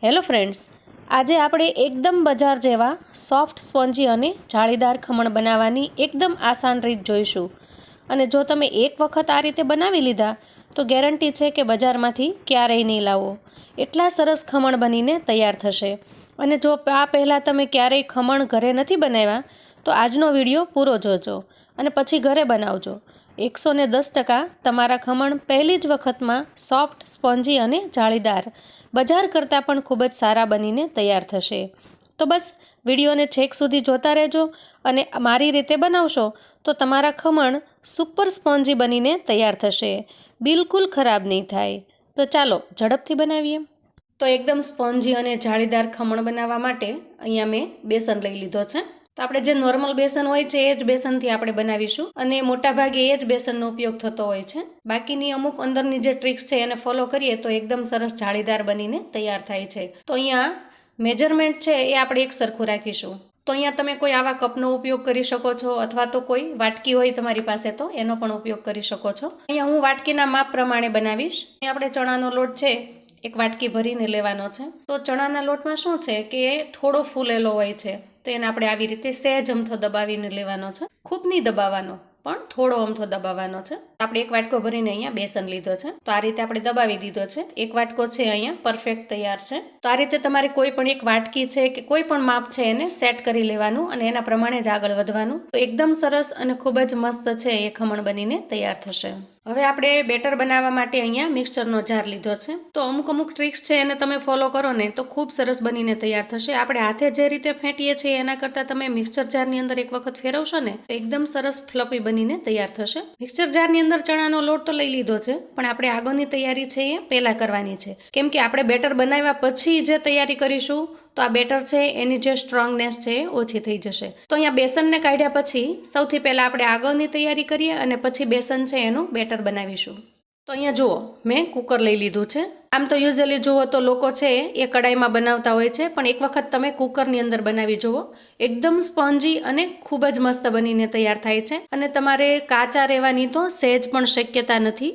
Hello friends, આજે આપણે એકદમ બજાર જેવા સોફ્ટ સ્પોન્જી અને જાળીદાર ખમણ બનાવવાની એકદમ આસાન રીત જોઈશું. અને જો તમે એક વખત આ રીતે બનાવી લીધા તો ગેરંટી છે કે બજારમાંથી ક્યારેય નહીં લાવો. એટલા સરસ ખમણ બનીને તૈયાર થશે. અને જો આ પહેલાં તમે ક્યારેય ખમણ ઘરે નથી બનાવ્યા તો આજનો વિડીયો પૂરો જોજો અને પછી ઘરે બનાવજો. 110% તમારા ખમણ પહેલી જ વખતમાં સોફ્ટ, સ્પોન્જી અને જાળીદાર બજાર કરતાં પણ ખૂબ જ સારા બનીને તૈયાર થશે. તો બસ વિડીયોને છેક સુધી જોતા રહેજો અને મારી રીતે બનાવશો તો તમારા ખમણ સુપર સ્પોન્જી બનીને તૈયાર થશે. બિલકુલ ખરાબ નહીં થાય. તો ચાલો ઝડપથી બનાવીએ. તો એકદમ સ્પોન્જી અને જાળીદાર ખમણ બનાવવા માટે અહીંયા મેં બેસન લઈ લીધો છે. તો આપણે જે નોર્મલ બેસન હોય છે એ જ બેસનથી આપણે બનાવીશું અને મોટાભાગે એ જ બેસનનો ઉપયોગ થતો હોય છે. બાકીની અમુક અંદરની જે ટ્રિક્સ છે એને ફોલો કરીએ તો એકદમ સરસ જાળીદાર બનીને તૈયાર થાય છે. તો અહીંયા મેજરમેન્ટ છે એ આપણે એક સરખું રાખીશું. તો અહીંયા તમે કોઈ આવા કપનો ઉપયોગ કરી શકો છો અથવા તો કોઈ વાટકી હોય તમારી પાસે તો એનો પણ ઉપયોગ કરી શકો છો. અહીંયા હું વાટકીના માપ પ્રમાણે બનાવીશ. અહીંયા આપણે ચણાનો લોટ છે એક વાટકી ભરીને લેવાનો છે. તો ચણાના લોટમાં શું છે કે થોડો ફૂલેલો હોય છે, તો એને આપણે આવી રીતે સહેજ અમથો દબાવીને લેવાનો છે. ખૂબ નહીં દબાવવાનો, પણ થોડો અમથો દબાવવાનો છે. આપણે એક વાટકો ભરીને અહીંયા બેસન લીધો છે. તો આ રીતે આપણે દબાવી દીધો છે. એક વાટકો છે અહીંયા પરફેક્ટ તૈયાર છે. તો આ રીતે તમારે કોઈ પણ એક વાટકી છે કે કોઈ પણ માપ છે એને સેટ કરી લેવાનું અને એના પ્રમાણે જ આગળ વધવાનું. તો એકદમ સરસ અને ખૂબ જ મસ્ત છે એ ખમણ બનીને તૈયાર થશે. હવે આપણે બેટર બનાવવા માટે અહીંયા મિક્સચરનો જાર લીધો છે. તો અમુક ટ્રિક્સ છે એને તમે ફોલો કરો ને તો ખૂબ સરસ બનીને તૈયાર થશે. આપણે હાથે જે રીતે ફેંટીએ છીએ એના કરતાં તમે મિક્સચર જારની અંદર એક વખત ફેરવશો ને તો એકદમ સરસ ફ્લફી બનીને તૈયાર થશે. મિક્સચર જારની અંદર ચણાનો લોટ તો લઈ લીધો છે, પણ આપણે આગળની તૈયારી છે એ પહેલાં કરવાની છે. કેમ કે આપણે બેટર બનાવ્યા પછી જે તૈયારી કરીશું તો આ બેટર છે એની જે સ્ટ્રોંગનેસ છે એ ઓછી થઈ જશે. તો અહીંયા બેસનને કાઢ્યા પછી સૌથી પહેલાં આપણે આગળની તૈયારી કરીએ અને પછી બેસન છે એનું બેટર બનાવીશું. તો અહીંયા જુઓ, મેં કુકર લઈ લીધું છે. આમ તો યુઝ્યુઅલી જુઓ તો લોકો છે એ કડાઈમાં બનાવતા હોય છે, પણ એક વખત તમે કુકરની અંદર બનાવી જુઓ. એકદમ સ્પોન્જી અને ખૂબ જ મસ્ત બનીને તૈયાર થાય છે અને તમારે કાચા રહેવાની તો સહેજ પણ શક્યતા નથી.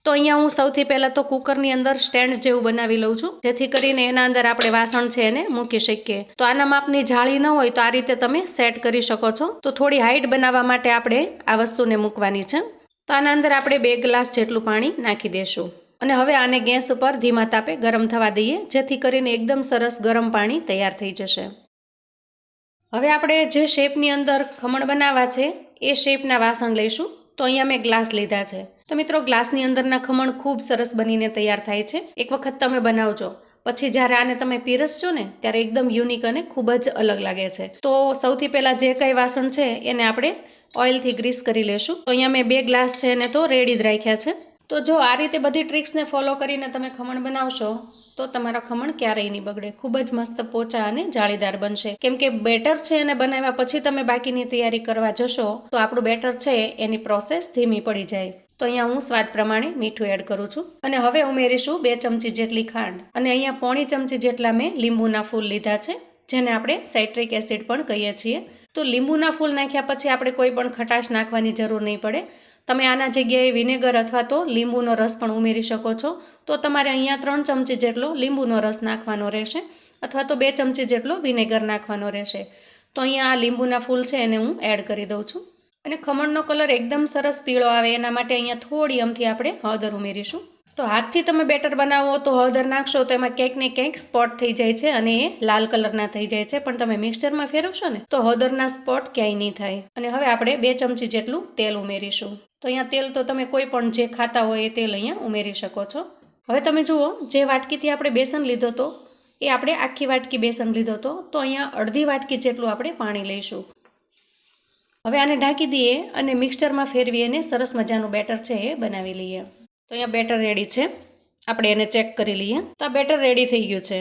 તો અહીંયા હું સૌથી પહેલાં તો કુકરની અંદર સ્ટેન્ડ જેવું બનાવી લઉં છું, જેથી કરીને એના અંદર આપણે વાસણ છે એને મૂકી શકીએ. તો આના માપની જાળી ન હોય તો આ રીતે તમે સેટ કરી શકો છો. તો થોડી હાઈટ બનાવવા માટે આપણે આ વસ્તુને મૂકવાની છે. તો આના અંદર આપણે 2 ગ્લાસ જેટલું પાણી નાખી દઈશું અને હવે આને ગેસ ઉપર ધીમા તાપે ગરમ થવા દઈએ, જેથી કરીને એકદમ સરસ ગરમ પાણી તૈયાર થઈ જશે. હવે આપણે જે શેપની અંદર ખમણ બનાવવા છે એ શેપના વાસણ લઈશું. તો અહીંયા મેં ગ્લાસ લીધા છે. તો મિત્રો, ગ્લાસની અંદરના ખમણ ખૂબ સરસ બનીને તૈયાર થાય છે. એક વખત તમે બનાવજો, પછી જ્યારે આને તમે પીરસશો ને ત્યારે એકદમ યુનિક અને ખૂબ જ અલગ લાગે છે. તો સૌથી પહેલાં જે કંઈ વાસણ છે એને આપણે ઓઇલથી ગ્રીસ કરી લેશું. તો અહીંયા મેં 2 ગ્લાસ છે એને તો રેડી જ રાખ્યા છે. તો જો આ રીતે બધી ટ્રિક્સને ફોલો કરીને તમે ખમણ બનાવશો તો તમારા ખમણ ક્યારેય નહીં બગડે. ખૂબ જ મસ્ત પોચા અને જાળીદાર બનશે. કેમ કે બેટર છે એને બનાવ્યા પછી તમે બાકીની તૈયારી કરવા જશો તો આપણું બેટર છે એની પ્રોસેસ ધીમી પડી જાય. તો અહીંયા હું સ્વાદ પ્રમાણે મીઠું એડ કરું છું અને હવે ઉમેરીશું 2 ચમચી જેટલી ખાંડ અને અહીંયા 1/2 ચમચી જેટલા મેં લીંબુના ફૂલ લીધા છે, જેને આપણે સાઇટ્રિક એસિડ પણ કહીએ છીએ. તો લીંબુના ફૂલ નાખ્યા પછી આપણે કોઈ પણ ખટાશ નાખવાની જરૂર નહીં પડે. તમે આના જગ્યાએ વિનેગર અથવા તો લીંબુનો રસ પણ ઉમેરી શકો છો. તો તમારે અહીંયા 3 ચમચી જેટલો લીંબુનો રસ નાખવાનો રહેશે અથવા તો 2 ચમચી જેટલો વિનેગર નાખવાનો રહેશે. તો અહીંયા આ લીંબુના ફૂલ છે એને હું એડ કરી દઉં છું અને ખમણનો કલર એકદમ સરસ પીળો આવે એના માટે અહીંયા થોડી અમથી આપણે હળદર ઉમેરીશું. તો હાથથી તમે બેટર બનાવો તો હળદર નાખશો તો એમાં ક્યાંક ને ક્યાંક સ્પોટ થઈ જાય છે અને એ લાલ કલરના થઈ જાય છે, પણ તમે મિક્સચરમાં ફેરવશો ને તો હળદરના સ્પોટ ક્યાંય નહીં થાય. અને હવે આપણે 2 ચમચી જેટલું તેલ ઉમેરીશું. તો અહીંયા તેલ તો તમે કોઈ પણ જે ખાતા હોય એ તેલ અહીંયા ઉમેરી શકો છો. હવે તમે જુઓ, જે વાટકીથી આપણે બેસન લીધો હતો એ આપણે આખી વાટકી બેસન લીધો હતો, તો અહીંયા અડધી વાટકી જેટલું આપણે પાણી લઈશું. હવે આને ઢાંકી દઈએ અને મિક્સચરમાં ફેરવી અને સરસ મજાનું બેટર છે એ બનાવી લઈએ. તો અહીંયા બેટર રેડી છે. આપણે એને ચેક કરી લઈએ. તો આ બેટર રેડી થઈ ગયું છે.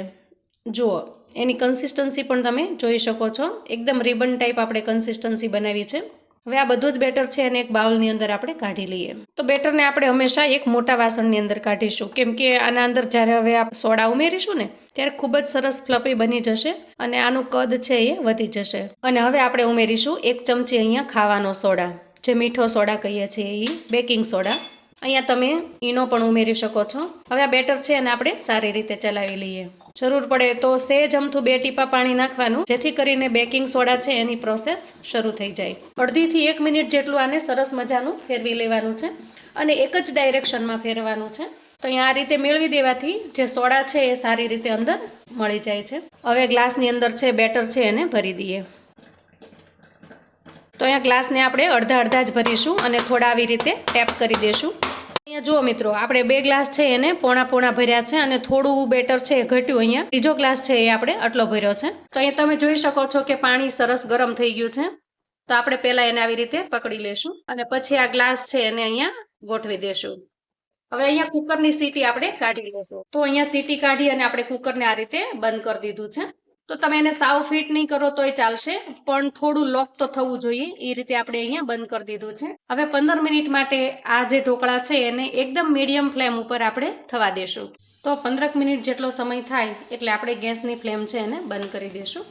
જુઓ, એની કન્સિસ્ટન્સી પણ તમે જોઈ શકો છો. એકદમ રિબન ટાઈપ આપણે કન્સિસ્ટન્સી બનાવી છે. હવે આ બધું જ બેટર છે અને એક બાઉલની અંદર આપણે કાઢી લઈએ. તો બેટરને આપણે હંમેશા એક મોટા વાસણની અંદર કાઢીશું, કેમ કે આના અંદર જ્યારે હવે આ સોડા ઉમેરીશું ને ત્યારે ખૂબ જ સરસ ફ્લફી બની જશે અને આનું કદ છે એ વધી જશે. અને હવે આપણે ઉમેરીશું 1 ચમચી અહીંયા ખાવાનો સોડા, જે મીઠો સોડા કહીએ છીએ એ બેકિંગ સોડા. અહીંયા તમે ઈનો પણ ઉમેરી શકો છો. હવે આ બેટર છે અને આપણે સારી રીતે ચલાવી લઈએ. જરૂર પડે તો સેજ અમથું 2 ટીપા પાણી નાખવાનું, જેથી કરીને બેકિંગ સોડા છે એની પ્રોસેસ શરૂ થઈ જાય. 1.5 થી 1 મિનિટ જેટલું આને સરસ મજાનું ફેરવી લેવાનું છે અને એક જ ડાયરેક્શનમાં ફેરવાનું છે. તો અહીંયા આ રીતે મેળવી દેવાથી જે સોડા છે એ સારી રીતે અંદર મળી જાય છે. હવે ગ્લાસની અંદર છે બેટર છે એને ભરી દઈએ. તો અહીંયા ગ્લાસને આપણે અડધા જ ભરીશું અને થોડા આવી રીતે ટેપ કરી દઈશું. અહીંયા જુઓ મિત્રો, આપણે 2 ગ્લાસ છે એને પોણા ભર્યા છે અને થોડું બેટર છે એ ઘટ્યું. અહીંયા ત્રીજો ગ્લાસ છે એ આપણે આટલો ભર્યો છે. તો અહીંયા તમે જોઈ શકો છો કે પાણી સરસ ગરમ થઈ ગયું છે. તો આપણે પહેલા એને આવી રીતે પકડી લેશું અને પછી આ ગ્લાસ છે એને અહીંયા ગોઠવી દેશું. હવે અહીંયા કુકરની સીટી આપણે કાઢી લેશું. તો અહીંયા સીટી કાઢી અને આપણે કુકરને આ રીતે બંધ કરી દીધું છે. તો તમે એને સાવ ફિટ નહીં કરો તોય ચાલશે, પણ થોડું લોક તો થવું જોઈએ એ રીતે આપણે અહીંયા બંધ કરી દીધું છે. હવે 15 મિનિટ માટે આ જે ઢોકળા છે એને એકદમ મીડિયમ ફ્લેમ ઉપર આપણે થવા દેશું. તો 15 મિનિટ જેટલો સમય થાય એટલે આપણે ગેસની ફ્લેમ છે એને બંધ કરી દેશું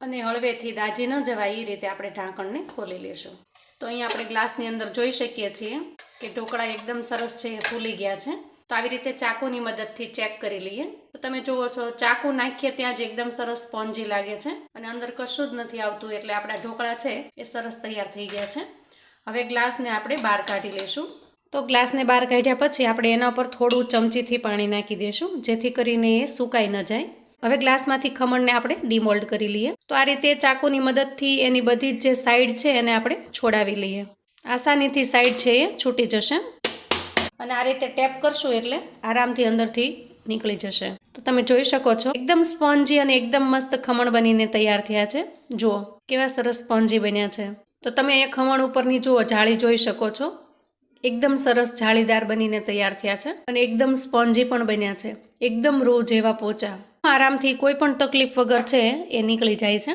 અને હળવેથી દાજી ન જવાય એ રીતે આપણે ઢાંકણને ખોલી લેશું. તો અહીંયા આપણે ગ્લાસની અંદર જોઈ શકીએ છીએ કે ઢોકળા એકદમ સરસ છે એ ફૂલી ગયા છે. તો આવી રીતે ચાકુની મદદથી ચેક કરી લઈએ. તો તમે જુઓ છો, ચાકુ નાખીએ ત્યાં જ એકદમ સરસ સ્પોન્જી લાગે છે અને અંદર કશું જ નથી આવતું, એટલે આપણા ઢોકળા છે એ સરસ તૈયાર થઈ ગયા છે. હવે ગ્લાસને આપણે બહાર કાઢી લઈશું. તો ગ્લાસને બહાર કાઢ્યા પછી આપણે એના પર થોડું ચમચીથી પાણી નાખી દઈશું, જેથી કરીને એ સુકાઈ ન જાય. હવે ગ્લાસમાંથી ખમણને આપણે ડીમોલ્ડ કરી લઈએ. તો આ રીતે ચાકુની મદદથી એની બધી જ જે સાઈડ છે એને આપણે છોડાવી લઈએ. આસાનીથી સાઈડ છે એ છૂટી જશે અને આ રીતે ટેપ કરશું એટલે આરામથી અંદરથી નીકળી જશે. તો તમે જોઈ શકો છો એકદમ સ્પોન્જી અને એકદમ મસ્ત ખમણ બનીને તૈયાર થયા છે. જુઓ કેવા સરસ સ્પોન્જી બન્યા છે. તો તમે એ ખમણ ઉપરની જુઓ જાળી જોઈ શકો છો, એકદમ સરસ જાળીદાર બનીને તૈયાર થયા છે અને એકદમ સ્પોન્જી પણ બન્યા છે, એકદમ રૂ જેવા પોચા. આરામથી કોઈ પણ તકલીફ વગર છે એ નીકળી જાય છે.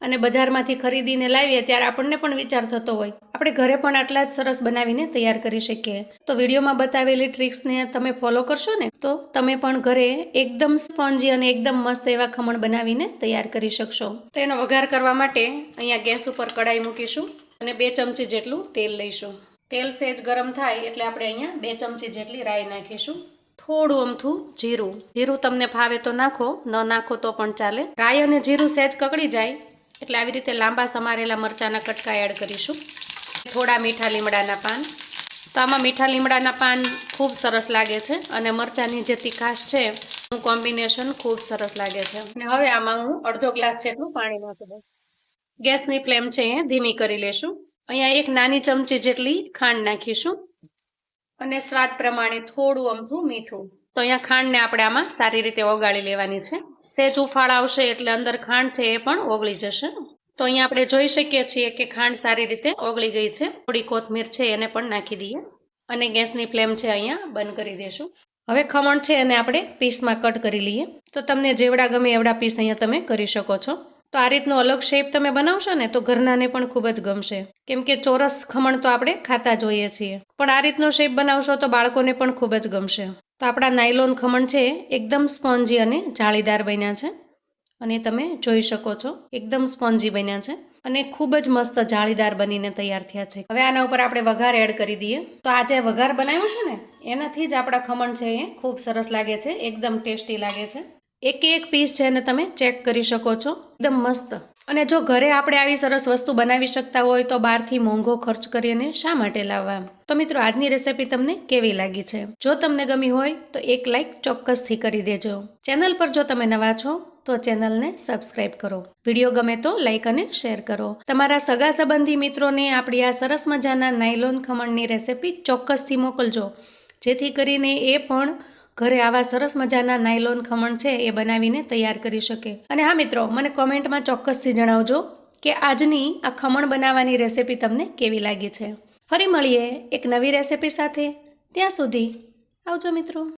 અને બજારમાંથી ખરીદીને લાવીએ ત્યારે આપણને પણ વિચાર થતો હોય આપણે ઘરે પણ આટલા જ સરસ બનાવીને તૈયાર કરી શકીએ. તો વિડીયોમાં બતાવેલી ટ્રિક્સને તમે ફોલો કરશો ને તો તમે પણ ઘરે એકદમ સ્પોન્જી અને એકદમ મસ્ત એવા ખમણ બનાવીને તૈયાર કરી શકશો. તો એનો વઘાર કરવા માટે અહીંયા ગેસ ઉપર કડાઈ મૂકીશું અને 2 ચમચી જેટલું તેલ લઈશું. તેલ સહેજ ગરમ થાય એટલે આપણે અહીંયા 2 ચમચી જેટલી રાઈ નાખીશું. થોડું અમથું જીરું તમને ફાવે તો નાખો, ન નાખો તો પણ ચાલે. રાઈ અને જીરું સહેજ કકડી જાય એટલે આવી રીતે લાંબા સમારેલા મરચાંના કટકા એડ કરીશું. થોડા મીઠા લીમડાના પાન. તો આમાં મીઠા લીમડાના પાન ખૂબ સરસ લાગે છે અને મરચાંની જે તીખાશ છે એનું કોમ્બિનેશન ખૂબ સરસ લાગે છે. અને હવે આમાં હું અડધો ગ્લાસ જેટલું પાણી નાખી દઉં. ગેસની ફ્લેમ છે એ ધીમી કરી લેશું. અહીંયા 1 નાની ચમચી જેટલી ખાંડ નાખીશું અને સ્વાદ પ્રમાણે થોડું અમથું મીઠું. તો અહીંયા ખાંડને આપણે આમાં સારી રીતે ઓગાળી લેવાની છે. સહેજ ઉફાળ આવશે એટલે અંદર ખાંડ છે એ પણ ઓગળી જશે. તો અહીંયા આપણે જોઈ શકીએ છીએ કે ખાંડ સારી રીતે ઓગળી ગઈ છે. થોડી કોથમીર છે એને પણ નાખી દઈએ અને ગેસની ફ્લેમ છે અહીંયા બંધ કરી દઈશું. હવે ખમણ છે એને આપણે પીસમાં કટ કરી લઈએ. તો તમને જેવડા ગમે એવડા પીસ અહીંયા તમે કરી શકો છો. તો આ રીતનો અલગ શેપ તમે બનાવશો ને તો ઘરનાને પણ ખૂબ જ ગમશે, કેમ કે ચોરસ ખમણ તો આપણે ખાતા જોઈએ છીએ, પણ આ રીતનો શેપ બનાવશો તો બાળકોને પણ ખૂબ જ ગમશે. તો આપણા નાયલોન ખમણ છે એકદમ સ્પોન્જી અને જાળીદાર બન્યા છે અને તમે જોઈ શકો છો એકદમ સ્પોન્જી બન્યા છે અને ખૂબ જ મસ્ત જાળીદાર બનીને તૈયાર થયા છે. હવે આના ઉપર આપણે વઘાર એડ કરી દઈએ. તો આ જે વઘાર બનાવ્યો છે ને એનાથી જ આપણા ખમણ છે એ ખૂબ સરસ લાગે છે, એકદમ ટેસ્ટી લાગે છે. એક પીસ છે એને તમે ચેક કરી શકો છો, એકદમ મસ્ત. અને જો ઘરે આપણે આવી સરસ વસ્તુ બનાવી શકતા હોય તો બહારથી મોંઘો ખર્ચ કરીને શા માટે લાવવા. તો મિત્રો આજની રેસીપી તમને કેવી લાગી છે? જો તમને ગમી હોય તો એક લાઈક ચોક્કસથી કરી દેજો. ચેનલ પર જો તમે નવા છો તો ચેનલને સબસ્ક્રાઇબ કરો. વિડીયો ગમે તો લાઈક અને શેર કરો. તમારા સગા સંબંધી મિત્રોને આપણી આ સરસ મજાના નાયલોન ખમણની રેસીપી ચોક્કસથી મોકલજો, જેથી કરીને એ પણ ઘરે આવા સરસ મજાના નાયલોન ખમણ છે એ બનાવીને તૈયાર કરી શકે. અને હા મિત્રો, મને કોમેન્ટમાં ચોક્કસથી જણાવજો કે આજની આ ખમણ બનાવવાની રેસીપી તમને કેવી લાગી છે. ફરી મળીએ એક નવી રેસીપી સાથે. ત્યાં સુધી આવજો મિત્રો.